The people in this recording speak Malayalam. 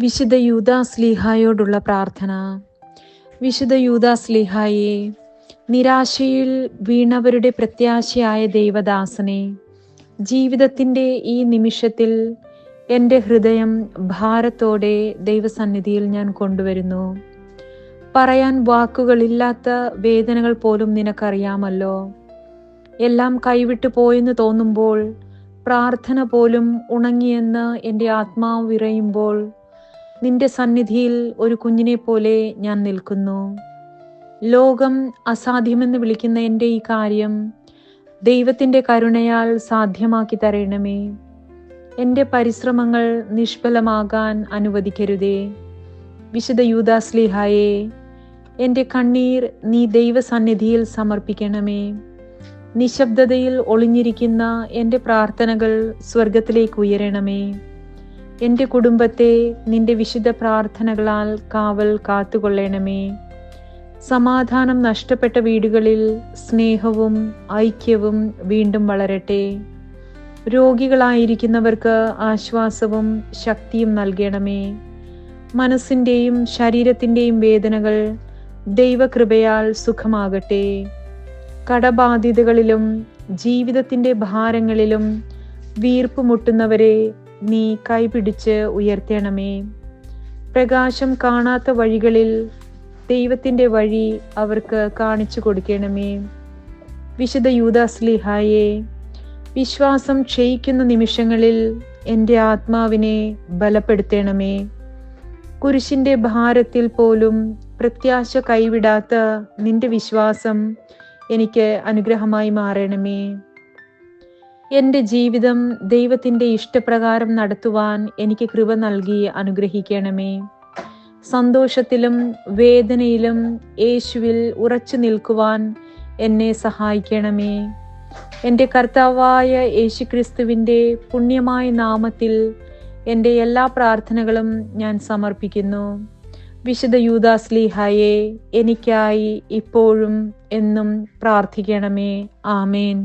വിശുദ്ധ യൂദാസ്ലീഹായോടുള്ള പ്രാർത്ഥന. വിശുദ്ധ യൂദാസ്ലീഹായെ, നിരാശയിൽ വീണവരുടെ പ്രത്യാശയായ ദൈവദാസനെ, ജീവിതത്തിൻ്റെ ഈ നിമിഷത്തിൽ എൻ്റെ ഹൃദയം ഭാരത്തോടെ ദൈവസന്നിധിയിൽ ഞാൻ കൊണ്ടുവരുന്നു. പറയാൻ വാക്കുകളില്ലാത്ത വേദനകൾ പോലും നിനക്കറിയാമല്ലോ. എല്ലാം കൈവിട്ടു പോയെന്ന് തോന്നുമ്പോൾ, പ്രാർത്ഥന പോലും ഉണങ്ങിയെന്ന് എൻ്റെ ആത്മാവ് വിറയുമ്പോൾ, നിന്റെ സന്നിധിയിൽ ഒരു കുഞ്ഞിനെ പോലെ ഞാൻ നിൽക്കുന്നു. ലോകം അസാധ്യമെന്ന് വിളിക്കുന്ന എൻ്റെ ഈ കാര്യം ദൈവത്തിൻ്റെ കരുണയാൽ സാധ്യമാക്കി തരണമേ. എൻ്റെ പരിശ്രമങ്ങൾ നിഷ്ഫലമാകാൻ അനുവദിക്കരുതേ. വിശുദ്ധ യൂദാസ്ലീഹായെ, എൻ്റെ കണ്ണീർ നീ ദൈവസന്നിധിയിൽ സമർപ്പിക്കണമേ. നിശബ്ദതയിൽ ഒളിഞ്ഞിരിക്കുന്ന എൻ്റെ പ്രാർത്ഥനകൾ സ്വർഗത്തിലേക്ക് ഉയരണമേ. എൻ്റെ കുടുംബത്തെ നിന്റെ വിശുദ്ധ പ്രാർത്ഥനകളാൽ കാവൽ കാത്തുകൊള്ളണമേ. സമാധാനം നഷ്ടപ്പെട്ട വീടുകളിൽ സ്നേഹവും ഐക്യവും വീണ്ടും വളരട്ടെ. രോഗികളായിരിക്കുന്നവർക്ക് ആശ്വാസവും ശക്തിയും നൽകണമേ. മനസ്സിൻ്റെയും ശരീരത്തിൻ്റെയും വേദനകൾ ദൈവകൃപയാൽ സുഖമാകട്ടെ. കടബാധ്യതകളിലും ജീവിതത്തിൻ്റെ ഭാരങ്ങളിലും വീർപ്പുമുട്ടുന്നവരെ നീ കൈപിടിച്ച് ഉയർത്തണമേ. പ്രകാശം കാണാത്ത വഴികളിൽ ദൈവത്തിൻ്റെ വഴി അവർക്ക് കാണിച്ചു കൊടുക്കണമേ. വിശുദ്ധ യൂദാസ്ലീഹായെ, വിശ്വാസം ക്ഷയിക്കുന്ന നിമിഷങ്ങളിൽ എൻ്റെ ആത്മാവിനെ ബലപ്പെടുത്തണമേ. കുരിശിൻ്റെ ഭാരത്തിൽ പോലും പ്രത്യാശ കൈവിടാത്ത നിന്റെ വിശ്വാസം എനിക്ക് അനുഗ്രഹമായി മാറണമേ. എൻ്റെ ജീവിതം ദൈവത്തിൻ്റെ ഇഷ്ടപ്രകാരം നടത്തുവാൻ എനിക്ക് കൃപ നൽകി അനുഗ്രഹിക്കണമേ. സന്തോഷത്തിലും വേദനയിലും യേശുവിൽ ഉറച്ചു നിൽക്കുവാൻ എന്നെ സഹായിക്കണമേ. എൻ്റെ കർത്താവായ യേശുക്രിസ്തുവിൻ്റെ പുണ്യമായ നാമത്തിൽ എൻ്റെ എല്ലാ പ്രാർത്ഥനകളും ഞാൻ സമർപ്പിക്കുന്നു. വിശുദ്ധ യൂദാസ്ലീഹായെ, എനിക്കായി ഇപ്പോഴും എന്നും പ്രാർത്ഥിക്കണമേ. ആമേൻ.